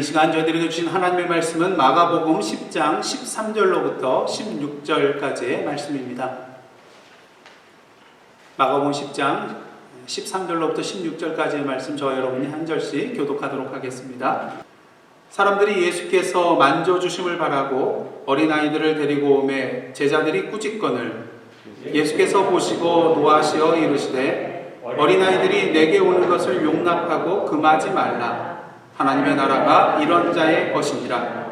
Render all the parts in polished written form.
이 시간 저희들에게 주신 하나님의 말씀은 마가복음 10장 13절로부터 16절까지의 말씀입니다. 마가복음 10장 13절로부터 16절까지의 말씀 저와 여러분이 한 절씩 교독하도록 하겠습니다. 사람들이 예수께서 만져주심을 바라고 어린아이들을 데리고 오매 제자들이 꾸짖거늘 예수께서 보시고 노하시어 이르시되 어린아이들이 내게 오는 것을 용납하고 금하지 말라. 하나님의 나라가 이런 자의 것이니라.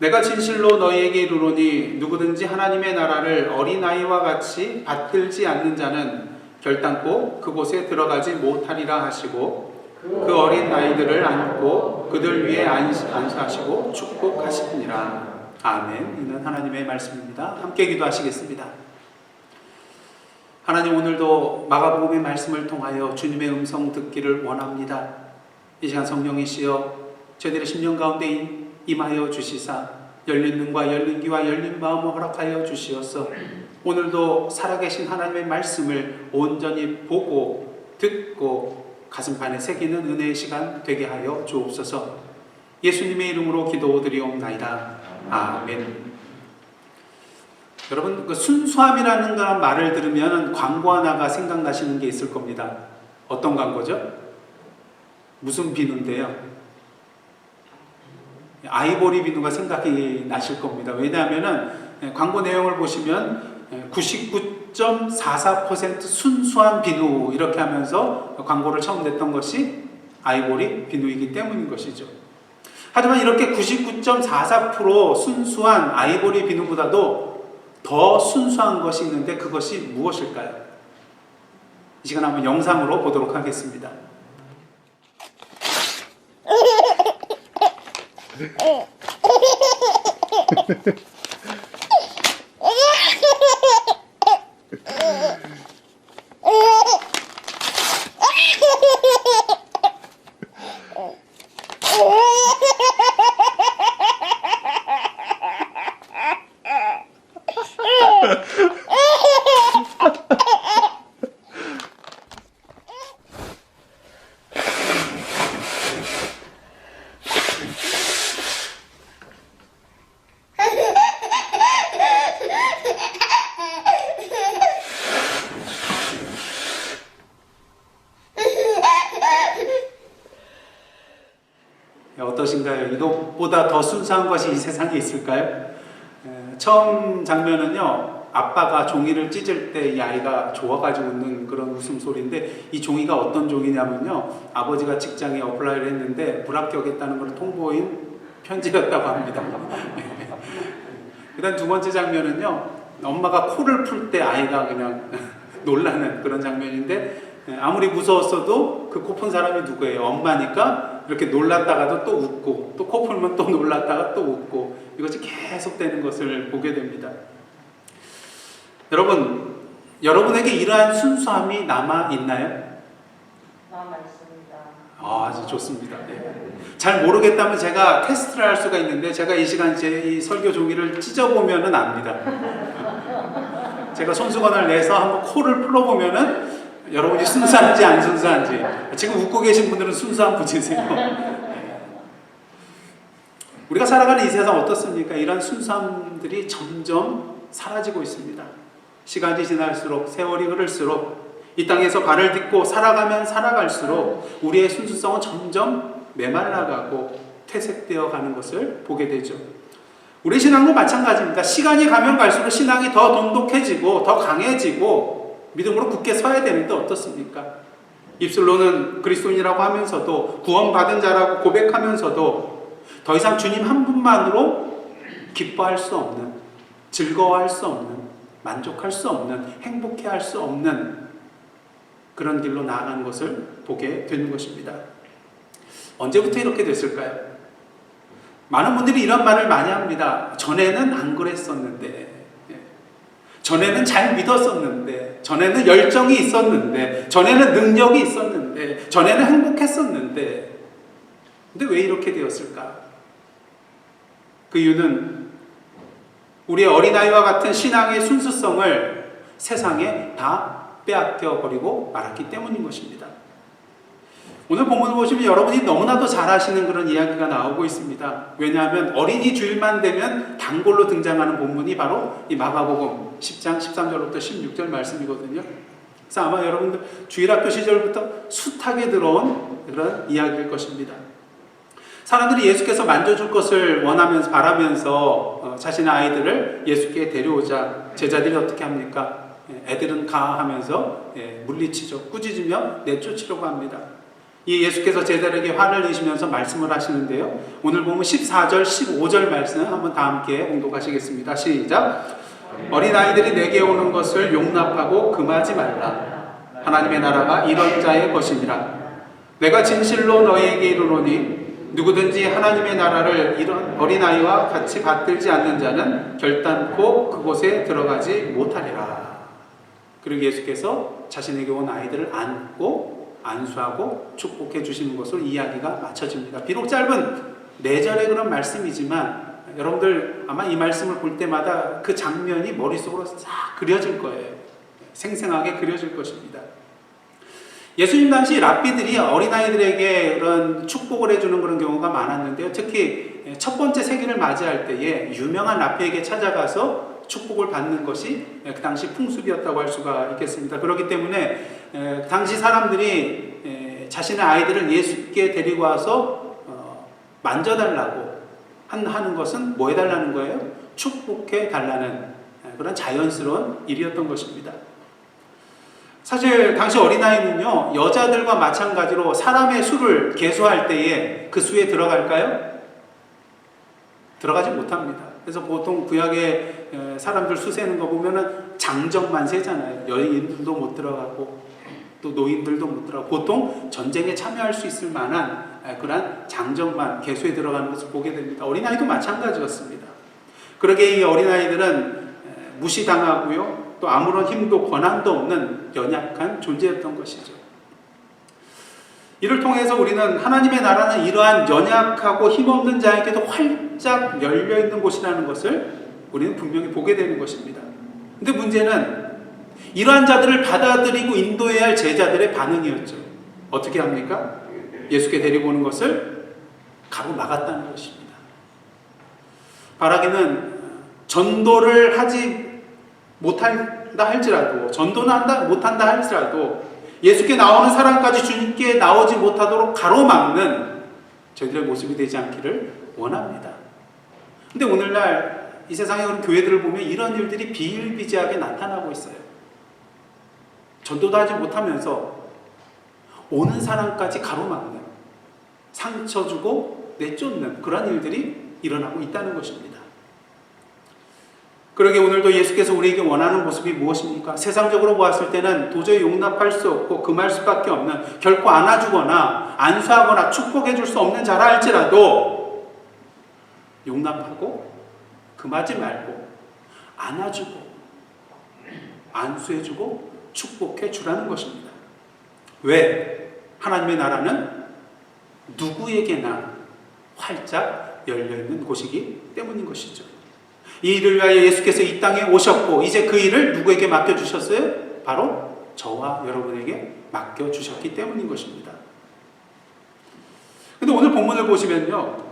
내가 진실로 너희에게 이르노니 누구든지 하나님의 나라를 어린아이와 같이 받들지 않는 자는 결단코 그곳에 들어가지 못하리라 하시고 그 어린아이들을 안고 그들 위에 안수하시고 축복하시니라. 아멘. 이는 하나님의 말씀입니다. 함께 기도하시겠습니다. 하나님, 오늘도 마가복음의 말씀을 통하여 주님의 음성 듣기를 원합니다. 이 시간 성령이시여 저희들의 심령 가운데 임하여 주시사 열린 눈과 열린 귀와 열린 마음을 허락하여 주시어서 오늘도 살아계신 하나님의 말씀을 온전히 보고 듣고 가슴판에 새기는 은혜의 시간 되게 하여 주옵소서. 예수님의 이름으로 기도드리옵나이다. 아멘. 여러분, 그 순수함이라는 그런 말을 들으면 광고 하나가 생각나시는 게 있을 겁니다. 어떤 광고죠? 무슨 비누인데요? 아이보리 비누가 생각이 나실 겁니다. 왜냐하면 광고 내용을 보시면 99.44% 순수한 비누 이렇게 하면서 광고를 처음 냈던 것이 아이보리 비누이기 때문인 것이죠. 하지만 이렇게 99.44% 순수한 아이보리 비누보다도 더 순수한 것이 있는데 그것이 무엇일까요? 이 시간 한번 영상으로 보도록 하겠습니다. 어떠신가요? 이것보다 더 순수한 것이 이 세상에 있을까요? 처음 장면은요, 아빠가 종이를 찢을 때 이 아이가 좋아가지고 웃는 그런 웃음소리인데, 이 종이가 어떤 종이냐면요, 아버지가 직장에 어플라이를 했는데 불합격했다는 걸 통보인 편지였다고 합니다. 그 다음 두 번째 장면은요, 엄마가 코를 풀 때 아이가 그냥 놀라는 그런 장면인데, 아무리 무서웠어도 그 코 푼 사람이 누구예요? 엄마니까 이렇게 놀랐다가도 또 웃고, 또 코 풀면 또 놀랐다가 또 웃고, 이것이 계속되는 것을 보게 됩니다. 여러분, 여러분에게 이러한 순수함이 남아있나요? 남아있습니다. 아주 좋습니다. 네. 잘 모르겠다면 제가 테스트를 할 수가 있는데, 제가 이 시간 제 이 설교 종이를 찢어보면은 압니다. 제가 손수건을 내서 한번 코를 풀어보면은 여러분이 순수한지 안 순수한지. 지금 웃고 계신 분들은 순수한 분이세요. 우리가 살아가는 이 세상 어떻습니까? 이런 순수함들이 점점 사라지고 있습니다. 시간이 지날수록, 세월이 흐를수록, 이 땅에서 발을 딛고 살아가면 살아갈수록 우리의 순수성은 점점 메말라가고 퇴색되어 가는 것을 보게 되죠. 우리 신앙도 마찬가지입니다. 시간이 가면 갈수록 신앙이 더 돈독해지고 더 강해지고 믿음으로 굳게 서야 되는데 어떻습니까? 입술로는 그리스도인이라고 하면서도, 구원받은 자라고 고백하면서도 더 이상 주님 한 분만으로 기뻐할 수 없는, 즐거워할 수 없는, 만족할 수 없는, 행복해할 수 없는 그런 길로 나아가는 것을 보게 되는 것입니다. 언제부터 이렇게 됐을까요? 많은 분들이 이런 말을 많이 합니다. 전에는 안 그랬었는데, 전에는 잘 믿었었는데, 전에는 열정이 있었는데, 전에는 능력이 있었는데, 전에는 행복했었는데, 근데 왜 이렇게 되었을까? 그 이유는 우리의 어린아이와 같은 신앙의 순수성을 세상에 다 빼앗겨 버리고 말았기 때문인 것입니다. 오늘 본문을 보시면 여러분이 너무나도 잘 아시는 그런 이야기가 나오고 있습니다. 왜냐하면 어린이 주일만 되면 단골로 등장하는 본문이 바로 이 마가복음 10장 13절부터 16절 말씀이거든요. 그래서 아마 여러분들 주일학교 시절부터 숱하게 들어온 그런 이야기일 것입니다. 사람들이 예수께서 만져줄 것을 원하면서 바라면서 자신의 아이들을 예수께 데려오자 제자들이 어떻게 합니까? 애들은 가 하면서 물리치죠. 꾸짖으며 내쫓으려고 합니다. 이 예수께서 제자들에게 화를 내시면서 말씀을 하시는데요. 오늘 보면 14절, 15절 말씀 한번 다 함께 봉독하시겠습니다. 시작. 어린아이들이 내게 오는 것을 용납하고 금하지 말라. 하나님의 나라가 이런 자의 것이니라. 내가 진실로 너희에게 이르노니 누구든지 하나님의 나라를 이런 어린아이와 같이 받들지 않는 자는 결단코 그곳에 들어가지 못하리라. 그리고 예수께서 자신에게 온 아이들을 안고 안수하고 축복해 주시는 것으로 이야기가 마쳐집니다. 비록 짧은 4절의 그런 말씀이지만 여러분들 아마 이 말씀을 볼 때마다 그 장면이 머릿속으로 싹 그려질 거예요. 생생하게 그려질 것입니다. 예수님 당시 랍비들이 어린아이들에게 그런 축복을 해주는 그런 경우가 많았는데요. 특히 첫 번째 세기를 맞이할 때에 유명한 랍비에게 찾아가서 축복을 받는 것이 그 당시 풍습이었다고 할 수가 있겠습니다. 그렇기 때문에 당시 사람들이 자신의 아이들을 예수께 데리고 와서 만져달라고 하는 것은 뭐 해달라는 거예요? 축복해 달라는 그런 자연스러운 일이었던 것입니다. 사실 당시 어린아이는요, 여자들과 마찬가지로 사람의 수를 계수할 때에 그 수에 들어갈까요? 들어가지 못합니다. 그래서 보통 구약의 사람들 수 세는 거 보면은 장정만 세잖아요. 여인들도 못 들어가고 또 노인들도 못 들어가고 보통 전쟁에 참여할 수 있을 만한 그런 장정만 계수에 들어가는 것을 보게 됩니다. 어린아이도 마찬가지였습니다. 그러게 이 어린아이들은 무시당하고요. 또 아무런 힘도 권한도 없는 연약한 존재였던 것이죠. 이를 통해서 우리는 하나님의 나라는 이러한 연약하고 힘없는 자에게도 활짝 열려있는 곳이라는 것을 우리는 분명히 보게 되는 것입니다. 근데 문제는 이러한 자들을 받아들이고 인도해야 할 제자들의 반응이었죠. 어떻게 합니까? 예수께 데리고 오는 것을 가로막았다는 것입니다. 바라기는 전도를 하지 못한다 할지라도, 전도는 못한다 할지라도 예수께 나오는 사람까지 주님께 나오지 못하도록 가로막는 저희들의 모습이 되지 않기를 원합니다. 근데 오늘날 이 세상의 그런 교회들을 보면 이런 일들이 비일비재하게 나타나고 있어요. 전도도 하지 못하면서 오는 사람까지 가로막는, 상처 주고 내쫓는 그런 일들이 일어나고 있다는 것입니다. 그러게 오늘도 예수께서 우리에게 원하는 모습이 무엇입니까? 세상적으로 보았을 때는 도저히 용납할 수 없고 금할 수밖에 없는, 결코 안아주거나 안수하거나 축복해 줄 수 없는 자라 할지라도 용납하고 금하지 말고 안아주고 안수해주고 축복해 주라는 것입니다. 왜? 하나님의 나라는 누구에게나 활짝 열려있는 곳이기 때문인 것이죠. 이 일을 위하여 예수께서 이 땅에 오셨고 이제 그 일을 누구에게 맡겨주셨어요? 바로 저와 여러분에게 맡겨주셨기 때문인 것입니다. 근데 오늘 본문을 보시면요,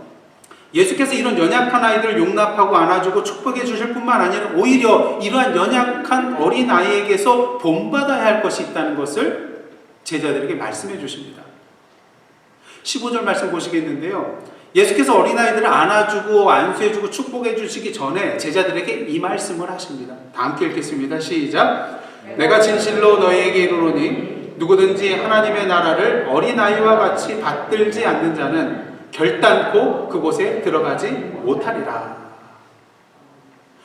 예수께서 이런 연약한 아이들을 용납하고 안아주고 축복해 주실 뿐만 아니라 오히려 이러한 연약한 어린아이에게서 본받아야 할 것이 있다는 것을 제자들에게 말씀해 주십니다. 15절 말씀 보시겠는데요, 예수께서 어린아이들을 안아주고 안수해주고 축복해 주시기 전에 제자들에게 이 말씀을 하십니다. 다 함께 읽겠습니다. 시작. 내가 진실로 너희에게 이르노니 누구든지 하나님의 나라를 어린아이와 같이 받들지 않는 자는 결단코 그곳에 들어가지 못하리라.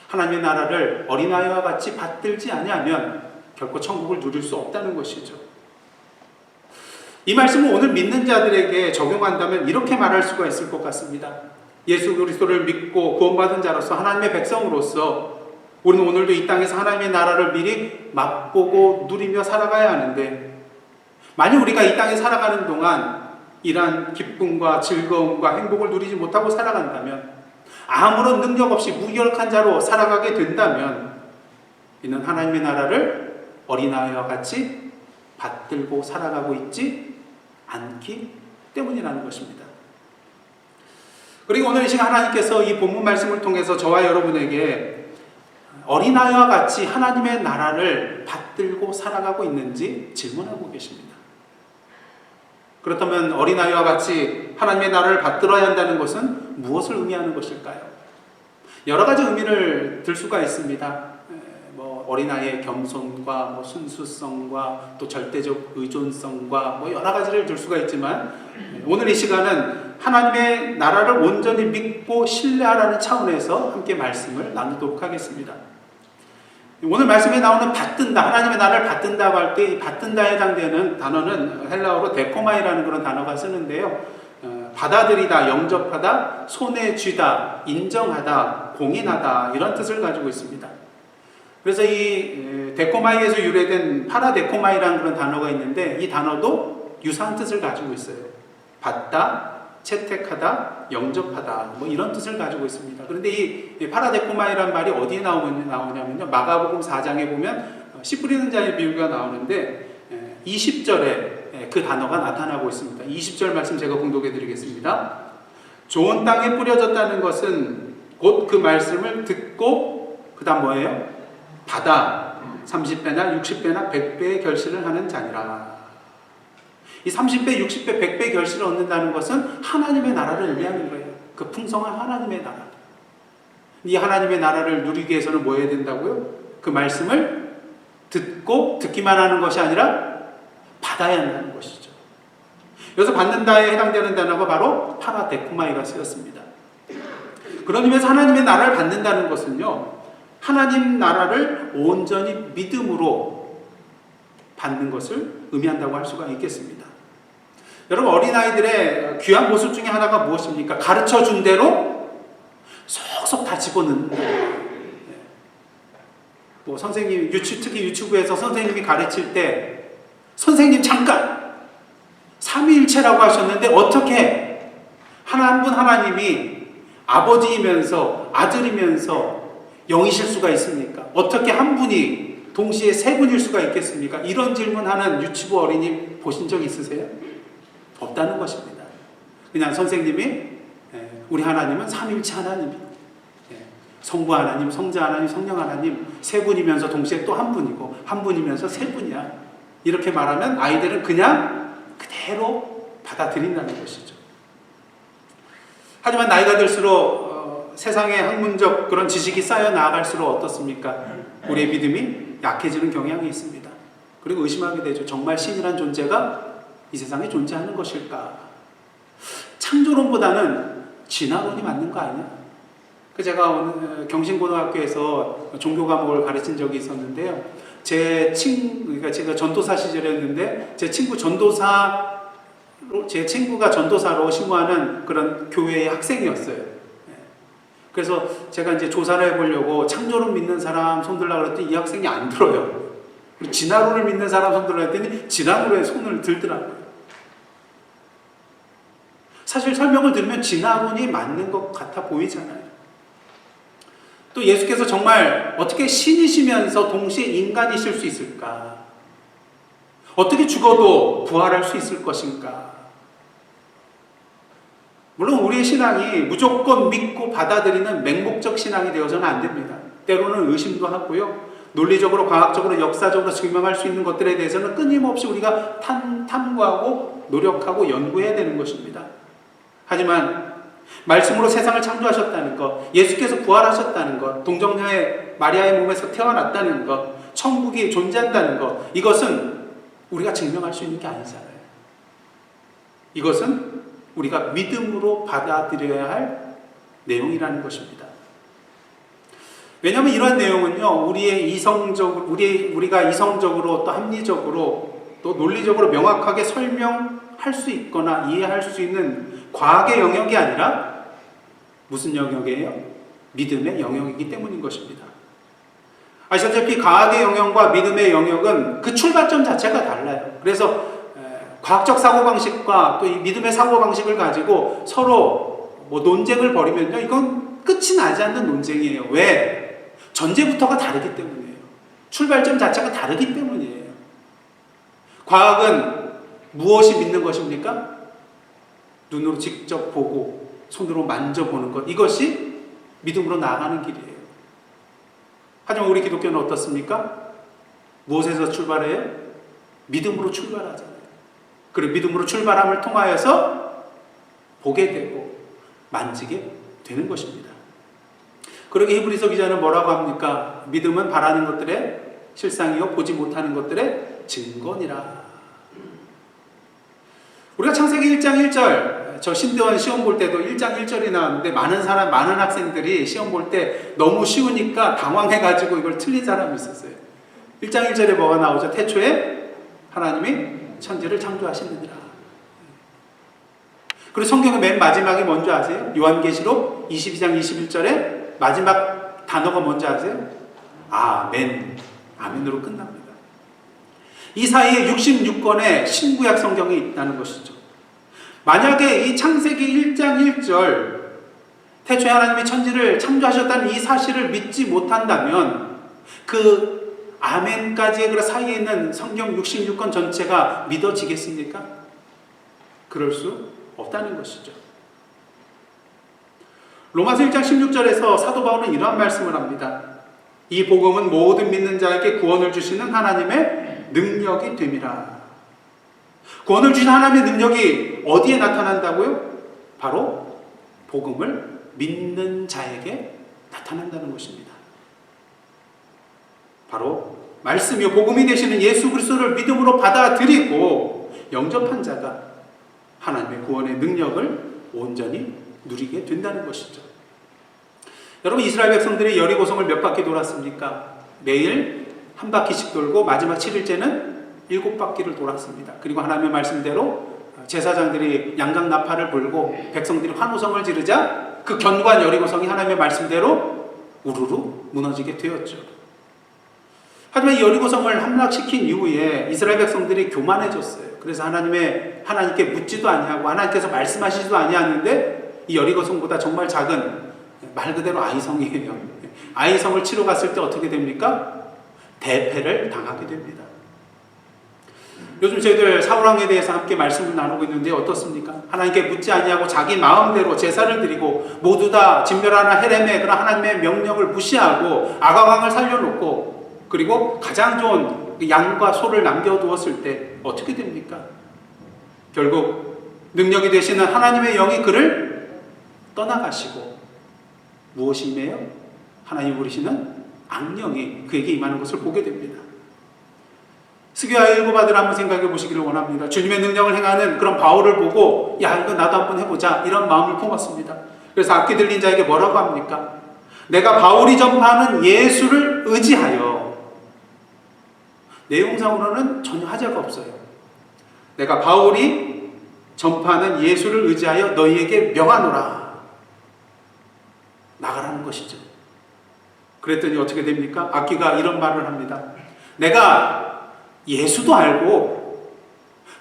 하나님의 나라를 어린아이와 같이 받들지 아니하면 결코 천국을 누릴 수 없다는 것이죠. 이 말씀을 오늘 믿는 자들에게 적용한다면 이렇게 말할 수가 있을 것 같습니다. 예수 그리스도를 믿고 구원받은 자로서 하나님의 백성으로서 우리는 오늘도 이 땅에서 하나님의 나라를 미리 맛보고 누리며 살아가야 하는데, 만약 우리가 이 땅에 살아가는 동안 이러한 기쁨과 즐거움과 행복을 누리지 못하고 살아간다면, 아무런 능력 없이 무기력한 자로 살아가게 된다면 이는 하나님의 나라를 어린아이와 같이 받들고 살아가고 있지 않기 때문이라는 것입니다. 그리고 오늘 이 시간 하나님께서 이 본문 말씀을 통해서 저와 여러분에게 어린아이와 같이 하나님의 나라를 받들고 살아가고 있는지 질문하고 계십니다. 그렇다면 어린아이와 같이 하나님의 나라를 받들어야 한다는 것은 무엇을 의미하는 것일까요? 여러 가지 의미를 들 수가 있습니다. 어린아이의 겸손과 순수성과 또 절대적 의존성과 여러 가지를 들 수가 있지만 오늘 이 시간은 하나님의 나라를 온전히 믿고 신뢰하라는 차원에서 함께 말씀을 나누도록 하겠습니다. 오늘 말씀에 나오는 받든다, 하나님의 나라를 받든다고 할 때 이 받든다에 해당되는 단어는 헬라어로 데코마이라는 그런 단어가 쓰는데요. 받아들이다, 영접하다, 손에 쥐다, 인정하다, 공인하다 이런 뜻을 가지고 있습니다. 그래서 이 데코마이에서 유래된 파라데코마이라는 그런 단어가 있는데 이 단어도 유사한 뜻을 가지고 있어요. 받다, 채택하다, 영접하다 이런 뜻을 가지고 있습니다. 그런데 이 파라데코마이라는 말이 어디에 나오냐면요. 마가복음 4장에 보면 씨 뿌리는 자의 비유가 나오는데 20절에 그 단어가 나타나고 있습니다. 20절 말씀 제가 공독해 드리겠습니다. 좋은 땅에 뿌려졌다는 것은 곧 그 말씀을 듣고 그 다음 뭐예요? 받아 30배나 60배나 100배의 결실을 하는 자니라. 이 30배, 60배, 100배 결실을 얻는다는 것은 하나님의 나라를 의미하는 거예요. 그 풍성한 하나님의 나라. 이 하나님의 나라를 누리기 위해서는 뭐 해야 된다고요? 그 말씀을 듣고 듣기만 하는 것이 아니라 받아야 한다는 것이죠. 여기서 받는다에 해당되는 단어가 바로 파라데코마이가 쓰였습니다. 그런 의미에서 하나님의 나라를 받는다는 것은요, 하나님 나라를 온전히 믿음으로 받는 것을 의미한다고 할 수가 있겠습니다. 여러분, 어린아이들의 귀한 모습 중에 하나가 무엇입니까? 가르쳐 준 대로 속속 다 집어넣는 거예요. 선생님, 특히 유치부에서 선생님이 가르칠 때 선생님 잠깐! 삼위일체라고 하셨는데 어떻게 한 분 하나님이 아버지이면서 아들이면서 영이실 수가 있습니까? 어떻게 한 분이 동시에 세 분일 수가 있겠습니까? 이런 질문하는 유치부 어린이 보신 적 있으세요? 없다는 것입니다. 그냥 선생님이 우리 하나님은 삼위일체 하나님, 성부 하나님, 성자 하나님, 성령 하나님 세 분이면서 동시에 또 한 분이고 한 분이면서 세 분이야. 이렇게 말하면 아이들은 그냥 그대로 받아들인다는 것이죠. 하지만 나이가 들수록 세상의 학문적 그런 지식이 쌓여 나아갈수록 어떻습니까? 우리의 믿음이 약해지는 경향이 있습니다. 그리고 의심하게 되죠. 정말 신이란 존재가 이 세상에 존재하는 것일까? 창조론보다는 진화론이 맞는 거 아니야? 제가 오늘 경신고등학교에서 종교 과목을 가르친 적이 있었는데요. 그러니까 제가 전도사 시절이었는데 제 친구가 전도사로 심무하는 그런 교회의 학생이었어요. 그래서 제가 이제 조사를 해보려고 창조론 믿는 사람 손들라 그랬더니 이 학생이 안 들어요. 진화론을 믿는 사람 손들라 했더니 진화론에 손을 들더라고요. 사실 설명을 들으면 진화론이 맞는 것 같아 보이잖아요. 또 예수께서 정말 어떻게 신이시면서 동시에 인간이실 수 있을까? 어떻게 죽어도 부활할 수 있을 것인가? 물론 우리의 신앙이 무조건 믿고 받아들이는 맹목적 신앙이 되어서는 안 됩니다. 때로는 의심도 하고요. 논리적으로, 과학적으로, 역사적으로 증명할 수 있는 것들에 대해서는 끊임없이 우리가 탐구하고 노력하고 연구해야 되는 것입니다. 하지만 말씀으로 세상을 창조하셨다는 것, 예수께서 부활하셨다는 것, 동정녀의 마리아의 몸에서 태어났다는 것, 천국이 존재한다는 것, 이것은 우리가 증명할 수 있는 게 아니잖아요. 이것은 우리가 믿음으로 받아들여야 할 내용이라는 것입니다. 왜냐하면 이러한 내용은요, 우리가 이성적으로 또 합리적으로 또 논리적으로 명확하게 설명할 수 있거나 이해할 수 있는 과학의 영역이 아니라 무슨 영역이에요? 믿음의 영역이기 때문인 것입니다. 아시다시피 과학의 영역과 믿음의 영역은 그 출발점 자체가 달라요. 그래서 과학적 사고방식과 또 이 믿음의 사고방식을 가지고 서로 논쟁을 벌이면요, 이건 끝이 나지 않는 논쟁이에요. 왜? 전제부터가 다르기 때문이에요. 출발점 자체가 다르기 때문이에요. 과학은 무엇이 믿는 것입니까? 눈으로 직접 보고 손으로 만져보는 것, 이것이 믿음으로 나아가는 길이에요. 하지만 우리 기독교는 어떻습니까? 무엇에서 출발해요? 믿음으로 출발하잖아요. 그리고 믿음으로 출발함을 통하여서 보게 되고 만지게 되는 것입니다. 그러게 히브리서 기자는 뭐라고 합니까? 믿음은 바라는 것들의 실상이요 보지 못하는 것들의 증거니라. 우리가 창세기 1장 1절, 저 신대원 시험 볼 때도 1장 1절이 나왔는데 많은 학생들이 시험 볼 때 너무 쉬우니까 당황해가지고 이걸 틀린 사람이 있었어요. 1장 1절에 뭐가 나오죠? 태초에 하나님이 천지를 창조하시느니라. 그리고 성경의 맨 마지막이 뭔지 아세요? 요한계시록 22장 21절에 마지막 단어가 뭔지 아세요? 아멘. 아멘으로 끝납니다. 이 사이에 66권의 신구약 성경이 있다는 것이죠. 만약에 이 창세기 1장 1절 태초에 하나님이 천지를 창조하셨다는 이 사실을 믿지 못한다면 그 아멘까지의 그 사이에 있는 성경 66권 전체가 믿어지겠습니까? 그럴 수 없다는 것이죠. 로마서 1장 16절에서 사도 바울은 이러한 말씀을 합니다. 이 복음은 모든 믿는 자에게 구원을 주시는 하나님의 능력이 됨이라. 구원을 주신 하나님의 능력이 어디에 나타난다고요? 바로 복음을 믿는 자에게 나타난다는 것입니다. 바로 말씀이요 복음이 되시는 예수 그리스도를 믿음으로 받아들이고 영접한 자가 하나님의 구원의 능력을 온전히 누리게 된다는 것이죠. 여러분, 이스라엘 백성들이 여리고성을 몇 바퀴 돌았습니까? 매일 한 바퀴씩 돌고 마지막 7일째는 7바퀴를 돌았습니다. 그리고 하나님의 말씀대로 제사장들이 양각 나팔을 불고 백성들이 환호성을 지르자 그 견고한 여리고성이 하나님의 말씀대로 우르르 무너지게 되었죠. 하지만 이 여리고성을 함락시킨 이후에 이스라엘 백성들이 교만해졌어요. 그래서 하나님께 묻지도 아니하고 하나님께서 말씀하시지도 아니하는데 이 여리고성보다 정말 작은 말 그대로 아이성이에요. 아이성을 치러 갔을 때 어떻게 됩니까? 대패를 당하게 됩니다. 요즘 저희들 사울왕에 대해서 함께 말씀을 나누고 있는데 어떻습니까? 하나님께 묻지 아니하고 자기 마음대로 제사를 드리고 모두 다 진멸하나 헤레메 그런 하나님의 명령을 무시하고 아가왕을 살려놓고 그리고 가장 좋은 양과 소를 남겨두었을 때 어떻게 됩니까? 결국 능력이 되시는 하나님의 영이 그를 떠나가시고 무엇이 임해요? 하나님 부르시는 악령이 그에게 임하는 것을 보게 됩니다. 스게야 일곱 아들 한번 생각해 보시기를 원합니다. 주님의 능력을 행하는 그런 바울을 보고 야 이거 나도 한번 해보자 이런 마음을 품었습니다. 그래서 악기 들린 자에게 뭐라고 합니까? 내가 바울이 전파하는 예수를 의지하여, 내용상으로는 전혀 하자가 없어요. 내가 바울이 전파하는 예수를 의지하여 너희에게 명하노라. 나가라는 것이죠. 그랬더니 어떻게 됩니까? 악기가 이런 말을 합니다. 내가 예수도 알고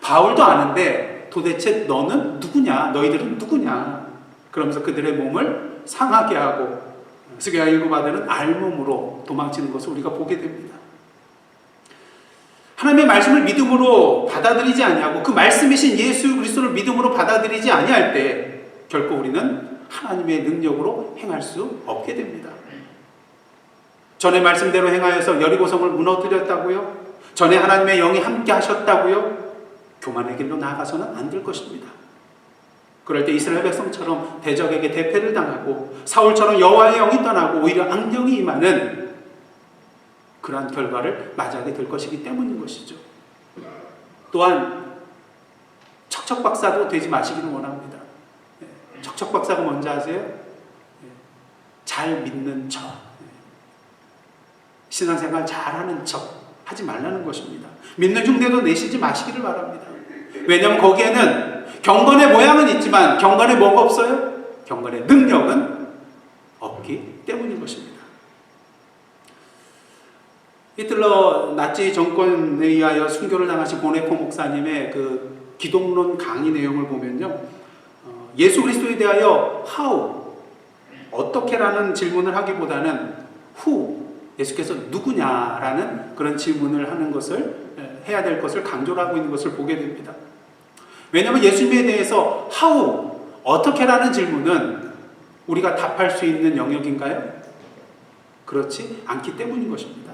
바울도 아는데 도대체 너는 누구냐? 너희들은 누구냐? 그러면서 그들의 몸을 상하게 하고 스게야 일곱 아들은 알몸으로 도망치는 것을 우리가 보게 됩니다. 하나님의 말씀을 믿음으로 받아들이지 아니하고 그 말씀이신 예수 그리스도를 믿음으로 받아들이지 아니할 때 결코 우리는 하나님의 능력으로 행할 수 없게 됩니다. 전의 말씀대로 행하여서 여리고성을 무너뜨렸다고요? 전에 하나님의 영이 함께 하셨다고요? 교만의 길로 나아가서는 안 될 것입니다. 그럴 때 이스라엘 백성처럼 대적에게 대패를 당하고 사울처럼 여호와의 영이 떠나고 오히려 악령이 임하는 그러한 결과를 맞이하게 될 것이기 때문인 것이죠. 또한 척척박사도 되지 마시기를 원합니다. 척척박사가 뭔지 아세요? 잘 믿는 척, 신앙생활 잘하는 척 하지 말라는 것입니다. 믿는 흉내도 내시지 마시기를 바랍니다. 왜냐하면 거기에는 경건의 모양은 있지만 경건에 뭐가 없어요? 경건의 능력은 없기 때문인 것입니다. 히틀러 나치 정권에 의하여 순교를 당하신 보네포 목사님의 그 기독론 강의 내용을 보면요, 예수 그리스도에 대하여 how, 어떻게라는 질문을 하기보다는 who, 예수께서 누구냐라는 그런 질문을 하는 것을 해야 될 것을 강조를 하고 있는 것을 보게 됩니다. 왜냐하면 예수님에 대해서 how, 어떻게라는 질문은 우리가 답할 수 있는 영역인가요? 그렇지 않기 때문인 것입니다.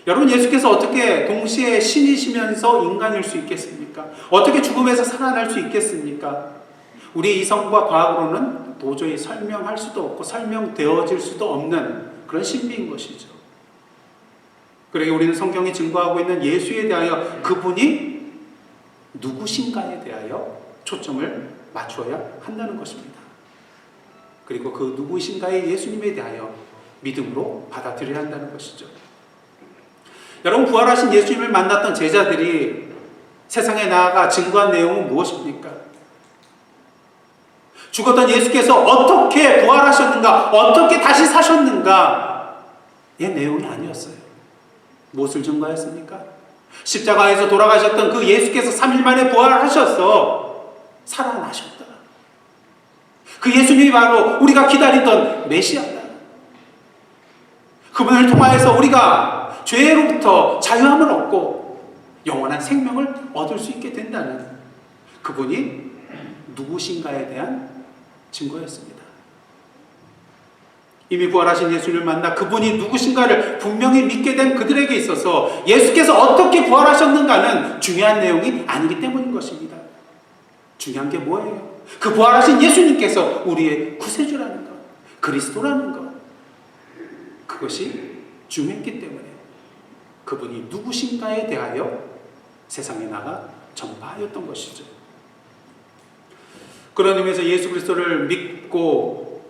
여러분, 예수께서 어떻게 동시에 신이시면서 인간일 수 있겠습니까? 어떻게 죽음에서 살아날 수 있겠습니까? 우리 이성과 과학으로는 도저히 설명할 수도 없고 설명되어질 수도 없는 그런 신비인 것이죠. 그러기에 우리는 성경이 증거하고 있는 예수에 대하여 그분이 누구신가에 대하여 초점을 맞춰야 한다는 것입니다. 그리고 그 누구신가의 예수님에 대하여 믿음으로 받아들여야 한다는 것이죠. 여러분, 부활하신 예수님을 만났던 제자들이 세상에 나아가 증거한 내용은 무엇입니까? 죽었던 예수께서 어떻게 부활하셨는가, 어떻게 다시 사셨는가, 이 내용이 아니었어요. 무엇을 증거했습니까? 십자가에서 돌아가셨던 그 예수께서 3일 만에 부활하셔서 살아나셨다. 그 예수님이 바로 우리가 기다리던 메시아다. 그분을 통하여서 우리가 죄로부터 자유함을 얻고 영원한 생명을 얻을 수 있게 된다는 그분이 누구신가에 대한 증거였습니다. 이미 부활하신 예수를 만나 그분이 누구신가를 분명히 믿게 된 그들에게 있어서 예수께서 어떻게 부활하셨는가는 중요한 내용이 아니기 때문인 것입니다. 중요한 게 뭐예요? 그 부활하신 예수님께서 우리의 구세주라는 것, 그리스도라는 것, 그것이 중요했기 때문에 그분이 누구신가에 대하여 세상에 나가 전파하였던 것이죠. 그런 의미에서 예수 그리스도를 믿고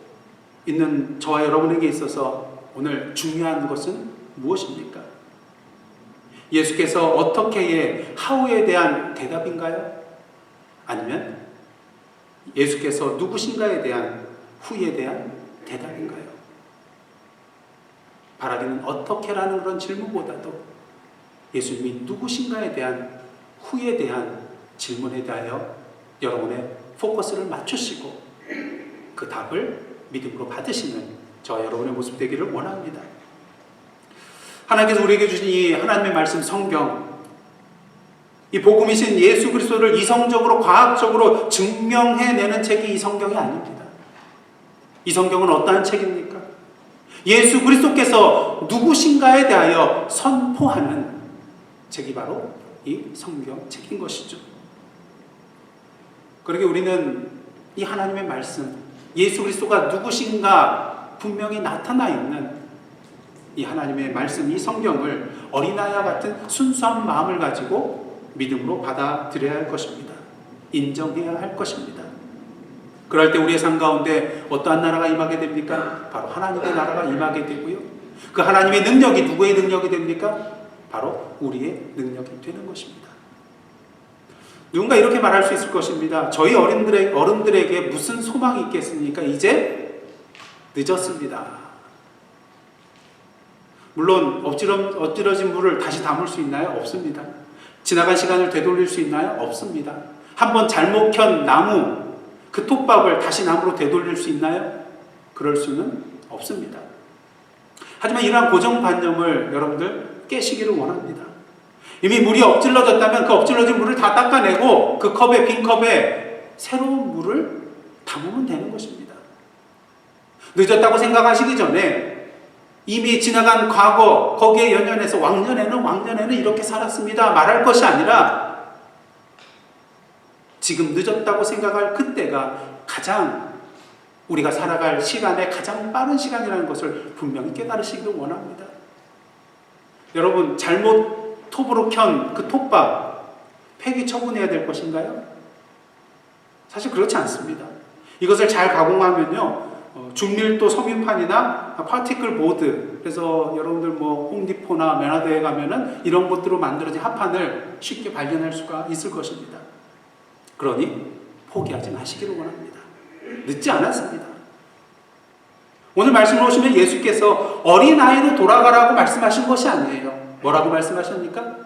있는 저와 여러분에게 있어서 오늘 중요한 것은 무엇입니까? 예수께서 어떻게의 how에 대한 대답인가요? 아니면 예수께서 누구신가에 대한 who에 대한 대답인가요? 바라기는 어떻게라는 그런 질문보다도 예수님이 누구신가에 대한 who에 대한 질문에 대하여 여러분의 포커스를 맞추시고 그 답을 믿음으로 받으시는 저와 여러분의 모습 되기를 원합니다. 하나님께서 우리에게 주신 이 하나님의 말씀 성경, 이 복음이신 예수 그리스도를 이성적으로 과학적으로 증명해내는 책이 이 성경이 아닙니다. 이 성경은 어떠한 책입니까? 예수 그리스도께서 누구신가에 대하여 선포하는 책이 바로 이 성경 책인 것이죠. 그러기에 우리는 이 하나님의 말씀, 예수 그리스도가 누구신가 분명히 나타나 있는 이 하나님의 말씀, 이 성경을 어린아이와 같은 순수한 마음을 가지고 믿음으로 받아들여야 할 것입니다. 인정해야 할 것입니다. 그럴 때 우리의 삶 가운데 어떠한 나라가 임하게 됩니까? 바로 하나님의 나라가 임하게 되고요. 그 하나님의 능력이 누구의 능력이 됩니까? 바로 우리의 능력이 되는 것입니다. 누군가 이렇게 말할 수 있을 것입니다. 저희 어른들에게 무슨 소망이 있겠습니까? 이제 늦었습니다. 물론 엎질러진 물을 다시 담을 수 있나요? 없습니다. 지나간 시간을 되돌릴 수 있나요? 없습니다. 한번 잘못 켠 나무, 그 톱밥을 다시 나무로 되돌릴 수 있나요? 그럴 수는 없습니다. 하지만 이러한 고정관념을 여러분들 깨시기를 원합니다. 이미 물이 엎질러졌다면 그 엎질러진 물을 다 닦아내고 그 컵에, 빈 컵에 새로운 물을 담으면 되는 것입니다. 늦었다고 생각하시기 전에 이미 지나간 과거, 거기에 연연해서 왕년에는 이렇게 살았습니다 말할 것이 아니라 지금 늦었다고 생각할 그때가 가장 우리가 살아갈 시간의 가장 빠른 시간이라는 것을 분명히 깨달으시기를 원합니다. 여러분, 잘못 톱으로 켠 그 톱밥 폐기 처분해야 될 것인가요? 사실 그렇지 않습니다. 이것을 잘 가공하면요, 중밀도 섬유판이나 파티클 보드, 그래서 여러분들 뭐 홈디포나 메나더에 가면은 이런 것들로 만들어진 합판을 쉽게 발견할 수가 있을 것입니다. 그러니 포기하지 마시기를 원합니다. 늦지 않았습니다. 오늘 말씀을 보시면 예수께서 어린아이로 돌아가라고 말씀하신 것이 아니에요. 뭐라고 말씀하십니까?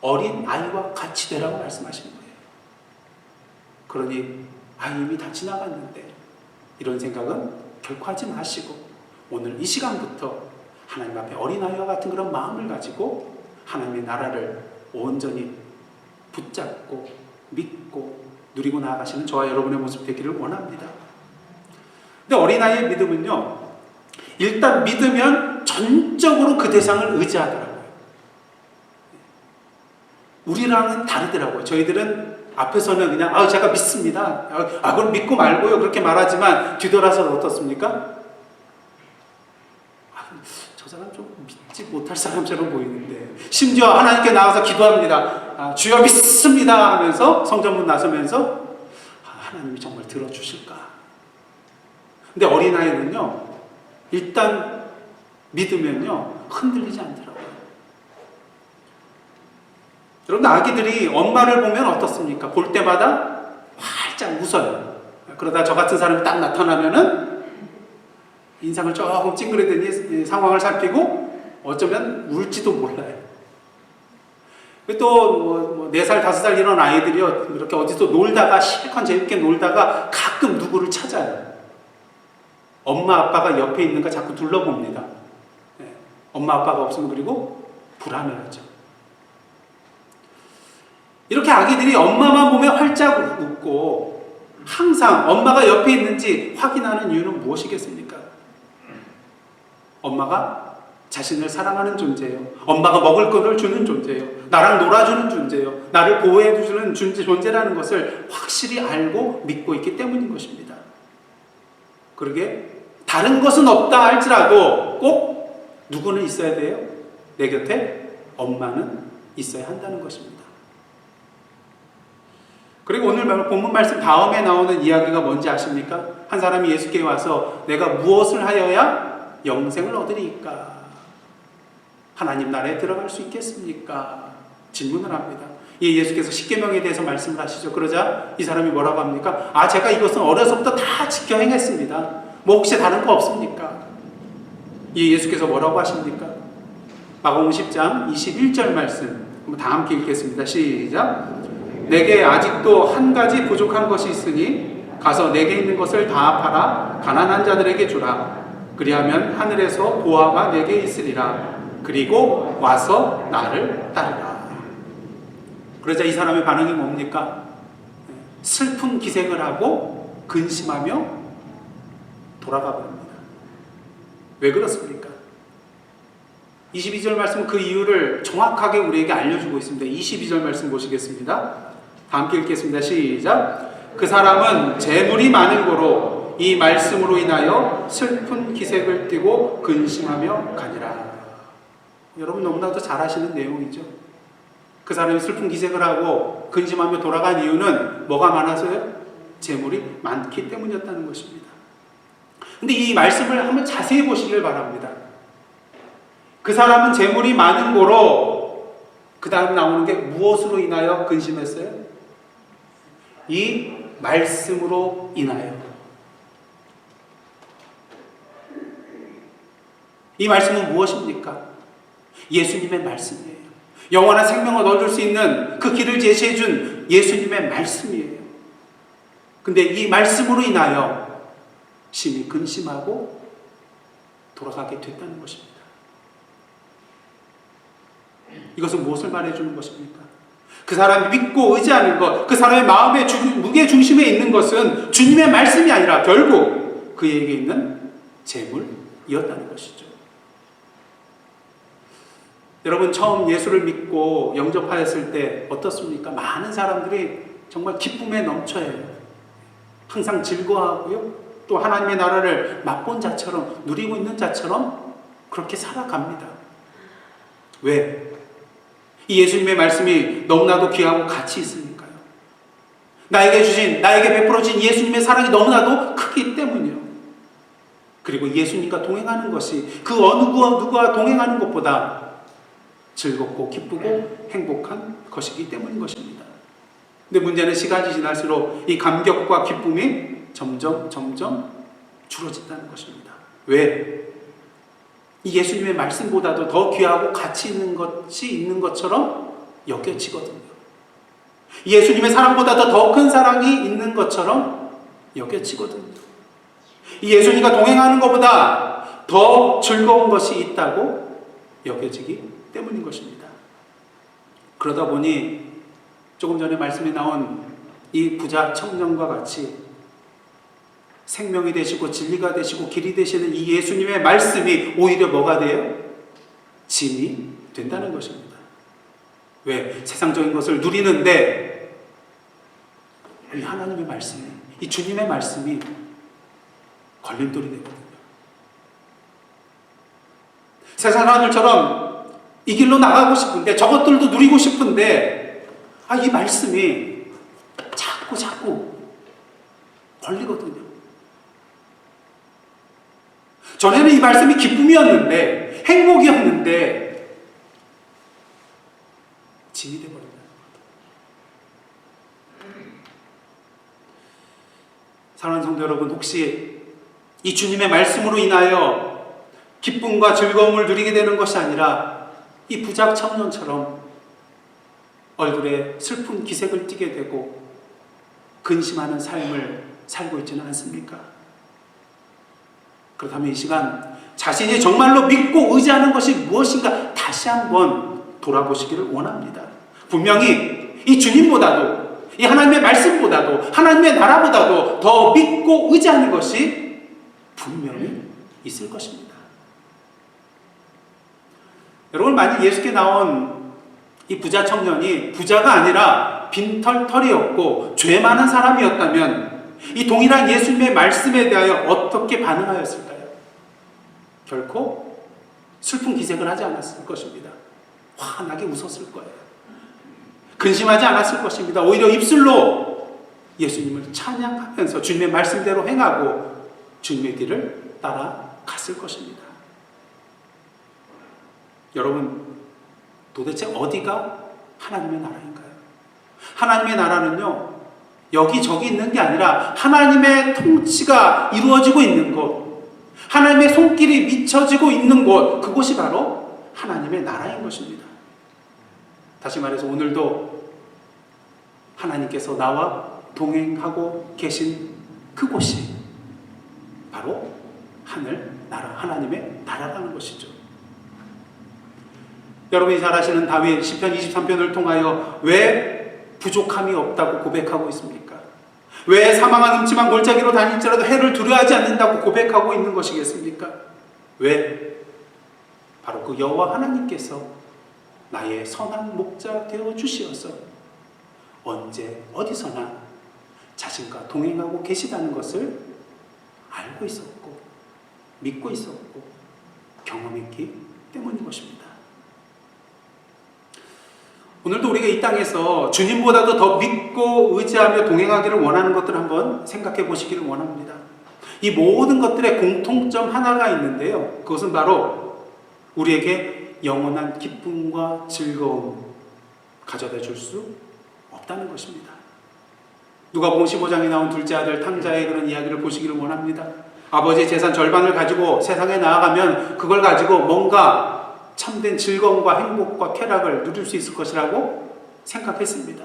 어린아이와 같이 되라고 말씀하신 거예요. 그러니 이미 다 지나갔는데 이런 생각은 결코 하지 마시고 오늘 이 시간부터 하나님 앞에 어린아이와 같은 그런 마음을 가지고 하나님의 나라를 온전히 붙잡고 믿고 누리고 나아가시는 저와 여러분의 모습 되기를 원합니다. 근데 어린아이의 믿음은요, 일단 믿으면 전적으로 그 대상을 의지하더라고요. 우리랑은 다르더라고요. 저희들은 앞에서는 그냥 제가 믿습니다. 그걸 믿고 말고요. 그렇게 말하지만 뒤돌아서는 어떻습니까? 저 사람 좀 믿지 못할 사람처럼 보이는데, 심지어 하나님께 나가서 기도합니다. 주여 믿습니다 하면서 성전문 나서면서 하나님이 정말 들어주실까? 근데 어린아이는요, 일단 믿으면요 흔들리지 않더라고요. 여러분, 아기들이 엄마를 보면 어떻습니까? 볼 때마다 활짝 웃어요. 그러다 저 같은 사람이 딱 나타나면은 인상을 조금 찡그리더니 상황을 살피고 어쩌면 울지도 몰라요. 또 4살, 5살 이런 아이들이요, 이렇게 어디서 놀다가 실컷 재밌게 놀다가 가끔 누구를 찾아요. 엄마 아빠가 옆에 있는가 자꾸 둘러봅니다. 엄마 아빠가 없으면 그리고 불안해하죠. 이렇게 아기들이 엄마만 보면 활짝 웃고 항상 엄마가 옆에 있는지 확인하는 이유는 무엇이겠습니까? 엄마가 자신을 사랑하는 존재예요. 엄마가 먹을 것을 주는 존재예요. 나랑 놀아주는 존재예요. 나를 보호해주는 존재라는 것을 확실히 알고 믿고 있기 때문인 것입니다. 그러게 다른 것은 없다 할지라도 꼭 누구는 있어야 돼요? 내 곁에 엄마는 있어야 한다는 것입니다. 그리고 오늘 본문 말씀 다음에 나오는 이야기가 뭔지 아십니까? 한 사람이 예수께 와서 내가 무엇을 하여야 영생을 얻으리이까? 하나님 나라에 들어갈 수 있겠습니까? 질문을 합니다. 예수께서 십계명에 대해서 말씀을 하시죠. 그러자 이 사람이 뭐라고 합니까? 제가 이것은 어려서부터 다 지켜 행했습니다. 뭐 혹시 다른 거 없습니까? 예수께서 뭐라고 하십니까? 마가복음 10장 21절 말씀 한번 다 함께 읽겠습니다. 시작. 내게 아직도 한 가지 부족한 것이 있으니 가서 내게 있는 것을 다 팔아 가난한 자들에게 주라. 그리하면 하늘에서 보화가 내게 있으리라. 그리고 와서 나를 따르라. 그러자 이 사람의 반응이 뭡니까? 슬픈 기색을 하고 근심하며 돌아가 버립니다. 왜 그렇습니까? 22절 말씀은 그 이유를 정확하게 우리에게 알려주고 있습니다. 22절 말씀 보시겠습니다. 다 함께 읽겠습니다. 시작. 그 사람은 재물이 많은 고로 이 말씀으로 인하여 슬픈 기색을 띠고 근심하며 가니라. 여러분 너무나도 잘 아시는 내용이죠. 그 사람이 슬픈 기색을 하고 근심하며 돌아간 이유는 뭐가 많아서요? 재물이 많기 때문이었다는 것입니다. 근데 이 말씀을 한번 자세히 보시길 바랍니다. 그 사람은 재물이 많은 고로, 그 다음 나오는 게 무엇으로 인하여 근심했어요? 이 말씀으로 인하여. 이 말씀은 무엇입니까? 예수님의 말씀이에요. 영원한 생명을 얻을 수 있는 그 길을 제시해 준 예수님의 말씀이에요. 근데 이 말씀으로 인하여 심히 근심하고 돌아가게 됐다는 것입니다. 이것은 무엇을 말해주는 것입니까? 그 사람이 믿고 의지하는 것, 그 사람의 마음의 무게 중심에 있는 것은 주님의 말씀이 아니라 결국 그에게 있는 재물이었다는 것이죠. 여러분 처음 예수를 믿고 영접하였을 때 어떻습니까? 많은 사람들이 정말 기쁨에 넘쳐요. 항상 즐거워하고요. 또 하나님의 나라를 맛본 자처럼, 누리고 있는 자처럼 그렇게 살아갑니다. 왜? 이 예수님의 말씀이 너무나도 귀하고 가치 있으니까요. 나에게 베풀어진 예수님의 사랑이 너무나도 크기 때문이요. 그리고 예수님과 동행하는 것이 그 어느 누구와 동행하는 것보다 즐겁고 기쁘고 행복한 것이기 때문인 것입니다. 근데 문제는 시간이 지날수록 이 감격과 기쁨이 점점 줄어진다는 것입니다. 왜? 이 예수님의 말씀보다도 더 귀하고 가치 있는 것이 있는 것처럼 여겨지거든요. 예수님의 사랑보다도 더 큰 사랑이 있는 것처럼 여겨지거든요. 이 예수님과 동행하는 것보다 더 즐거운 것이 있다고 여겨지기 때문인 것입니다. 그러다 보니 조금 전에 말씀에 나온 이 부자 청년과 같이 생명이 되시고 진리가 되시고 길이 되시는 이 예수님의 말씀이 오히려 뭐가 돼요? 짐이 된다는 것입니다. 왜? 세상적인 것을 누리는데 이 하나님의 말씀이, 이 주님의 말씀이 걸림돌이 되거든요. 세상 사람들처럼 이 길로 나가고 싶은데 저것들도 누리고 싶은데 이 말씀이 자꾸 걸리거든요. 전에는 이 말씀이 기쁨이었는데 행복이었는데 짐이 되어버린다. 사랑하는 성도 여러분, 혹시 이 주님의 말씀으로 인하여 기쁨과 즐거움을 누리게 되는 것이 아니라 이 부자 청년처럼 얼굴에 슬픈 기색을 띠게 되고 근심하는 삶을 살고 있지는 않습니까? 그렇다면 이 시간 자신이 정말로 믿고 의지하는 것이 무엇인가 다시 한번 돌아보시기를 원합니다. 분명히 이 주님보다도, 이 하나님의 말씀보다도, 하나님의 나라보다도 더 믿고 의지하는 것이 분명히 있을 것입니다. 여러분, 만약 예수께 나온 이 부자 청년이 부자가 아니라 빈털터리였고 죄 많은 사람이었다면 이 동일한 예수님의 말씀에 대하여 어떻게 반응하였을까요? 결코 슬픈 기색을 하지 않았을 것입니다. 환하게 웃었을 거예요. 근심하지 않았을 것입니다. 오히려 입술로 예수님을 찬양하면서 주님의 말씀대로 행하고 주님의 길을 따라갔을 것입니다. 여러분, 도대체 어디가 하나님의 나라인가요? 하나님의 나라는요, 여기저기 있는 게 아니라 하나님의 통치가 이루어지고 있는 곳, 하나님의 손길이 미쳐지고 있는 곳, 그곳이 바로 하나님의 나라인 것입니다. 다시 말해서 오늘도 하나님께서 나와 동행하고 계신 그곳이 바로 하늘 나라, 하나님의 나라라는 것이죠. 여러분이 잘 아시는 다윗 시편 23편을 통하여 왜 부족함이 없다고 고백하고 있습니까? 왜 사망한 음침한 골짜기로 다닐지라도 해를 두려워하지 않는다고 고백하고 있는 것이겠습니까? 왜? 바로 그 여호와 하나님께서 나의 선한 목자 되어 주시어서 언제 어디서나 자신과 동행하고 계시다는 것을 알고 있었고 믿고 있었고 경험했기 때문인 것입니다. 오늘도 우리가 이 땅에서 주님보다도 더 믿고 의지하며 동행하기를 원하는 것들을 한번 생각해 보시기를 원합니다. 이 모든 것들의 공통점 하나가 있는데요. 그것은 바로 우리에게 영원한 기쁨과 즐거움 가져다 줄 수 없다는 것입니다. 누가복음 15장에 나온 둘째 아들 탕자의 그런 이야기를 보시기를 원합니다. 아버지의 재산 절반을 가지고 세상에 나아가면 그걸 가지고 뭔가 참된 즐거움과 행복과 쾌락을 누릴 수 있을 것이라고 생각했습니다.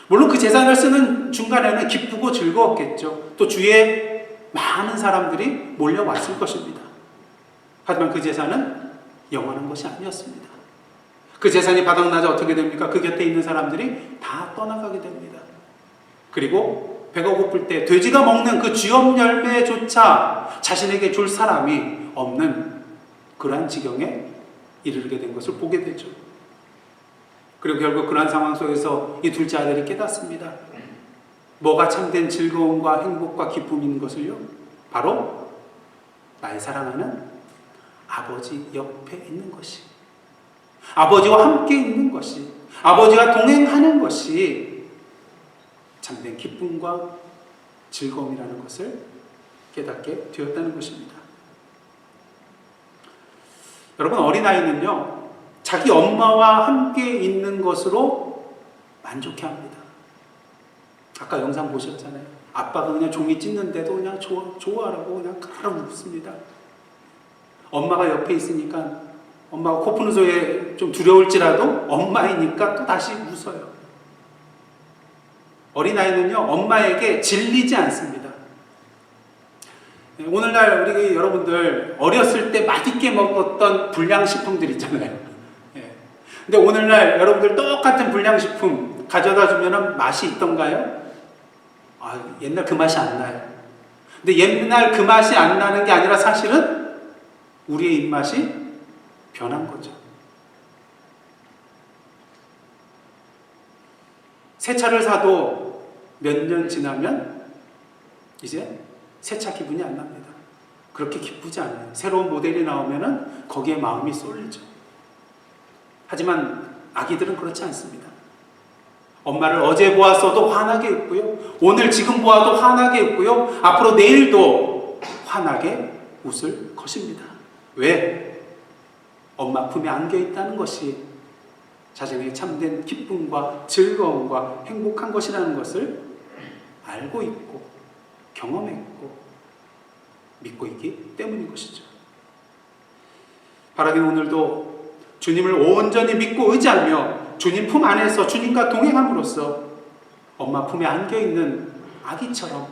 물론 그 재산을 쓰는 중간에는 기쁘고 즐거웠겠죠. 또 주위에 많은 사람들이 몰려왔을 것입니다. 하지만 그 재산은 영원한 것이 아니었습니다. 그 재산이 바닥나자 어떻게 됩니까? 그 곁에 있는 사람들이 다 떠나가게 됩니다. 그리고 배가 고플 때 돼지가 먹는 그 쥐업 열매조차 자신에게 줄 사람이 없는 그러한 지경에 이르게 된 것을 보게 되죠. 그리고 결국 그러한 상황 속에서 이 둘째 아들이 깨닫습니다. 뭐가 참된 즐거움과 행복과 기쁨인 것을요? 바로 나의 사랑하는 아버지 옆에 있는 것이, 아버지와 함께 있는 것이, 아버지와 동행하는 것이 참된 기쁨과 즐거움이라는 것을 깨닫게 되었다는 것입니다. 여러분, 어린아이는요, 자기 엄마와 함께 있는 것으로 만족해합니다. 아까 영상 보셨잖아요. 아빠가 그냥 종이 찢는데도 그냥 좋아라고 그냥 가르르 웃습니다. 엄마가 옆에 있으니까 엄마가 코 푸는 소리에 좀 두려울지라도 엄마이니까 또 다시 웃어요. 어린아이는요, 엄마에게 질리지 않습니다. 오늘날 우리 여러분들 어렸을 때 맛있게 먹었던 불량식품들 있잖아요. 근데 오늘날 여러분들 똑같은 불량식품 가져다 주면 맛이 있던가요? 옛날 그 맛이 안 나요. 근데 옛날 그 맛이 안 나는 게 아니라 사실은 우리의 입맛이 변한 거죠. 새 차를 사도 몇 년 지나면 이제 새 차 기분이 안 납니다. 그렇게 기쁘지 않아요. 새로운 모델이 나오면은 거기에 마음이 쏠리죠. 하지만 아기들은 그렇지 않습니다. 엄마를 어제 보았어도 환하게 웃고요. 오늘 지금 보아도 환하게 웃고요. 앞으로 내일도 환하게 웃을 것입니다. 왜? 엄마 품에 안겨 있다는 것이 자신의 참된 기쁨과 즐거움과 행복한 것이라는 것을 알고 있고 경험했고 믿고 있기 때문인 것이죠. 바라기는 오늘도 주님을 온전히 믿고 의지하며 주님 품 안에서 주님과 동행함으로써 엄마 품에 안겨있는 아기처럼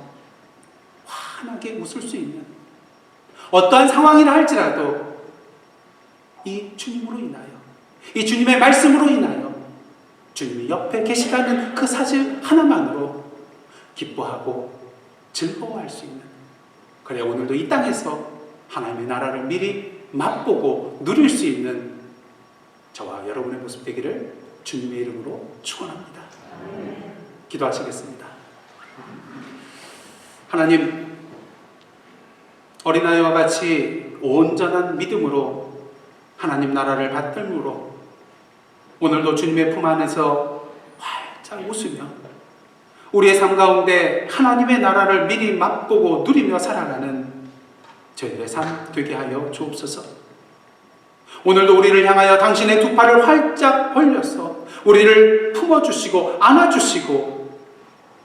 환하게 웃을 수 있는, 어떠한 상황이라 할지라도 이 주님으로 인하여, 이 주님의 말씀으로 인하여 주님이 옆에 계시다는 그 사실 하나만으로 기뻐하고 즐거워할 수 있는, 그래 오늘도 이 땅에서 하나님의 나라를 미리 맛보고 누릴 수 있는 저와 여러분의 모습 되기를 주님의 이름으로 축원합니다. 기도하시겠습니다. 하나님, 어린아이와 같이 온전한 믿음으로 하나님 나라를 받들므로 오늘도 주님의 품 안에서 활짝 웃으며 우리의 삶 가운데 하나님의 나라를 미리 맛보고 누리며 살아가는 저희들의 삶 되게 하여 주옵소서. 오늘도 우리를 향하여 당신의 두 팔을 활짝 벌려서 우리를 품어주시고 안아주시고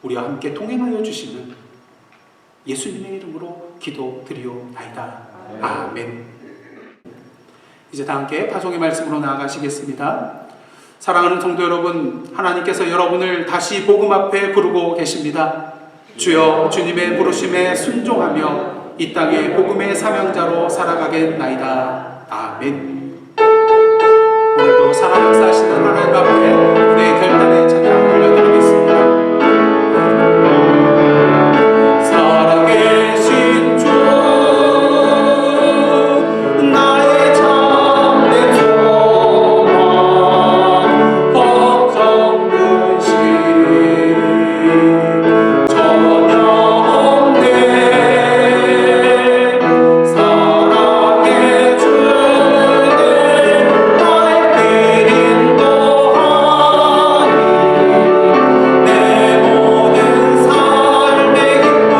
우리와 함께 동행하여 주시는 예수님의 이름으로 기도드리옵나이다. 아멘. 이제 다 함께 파송의 말씀으로 나아가시겠습니다. 사랑하는 성도 여러분, 하나님께서 여러분을 다시 복음 앞에 부르고 계십니다. 주여 주님의 부르심에 순종하며 이 땅의 복음의 사명자로 살아가겠나이다. 아멘. 오늘도 살아 역사하시는 하나님 앞에 우리의 결단의 찬양 올려드리겠습니다. 살아계신 주 나의 참된 소망 걱정 근심 전혀 없네. 사랑해 주네 날 인도하니 내 모든 삶의 기쁨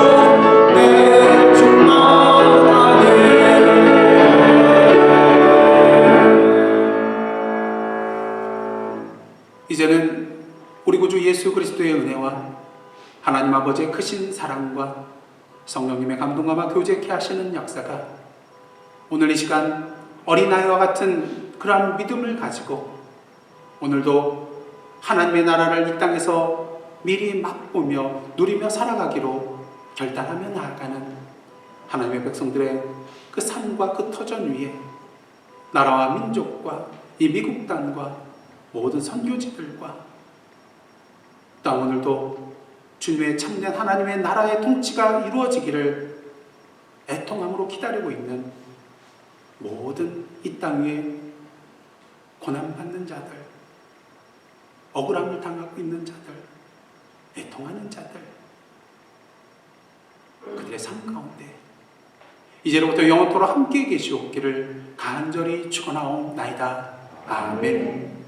내 충만하네. 이제는 우리 구주 예수 그리스도의 은혜와 하나님 아버지의 크신 사랑과 성령님의 감동과 교제케 하시는 역사가 오늘 이 시간 어린아이와 같은 그러한 믿음을 가지고 오늘도 하나님의 나라를 이 땅에서 미리 맛보며 누리며 살아가기로 결단하며 나아가는 하나님의 백성들의 그 산과 그 터전 위에 나라와 민족과 이 미국 땅과 모든 선교지들과 또 오늘도 주님의 참된 하나님의 나라의 통치가 이루어지기를 애통함으로 기다리고 있는 모든 이 땅 위에 고난받는 자들, 억울함을 당하고 있는 자들, 애통하는 자들, 그들의 삶 가운데 이제로부터 영원토록 함께 계시옵기를 간절히 축원하옵나이다. 아멘.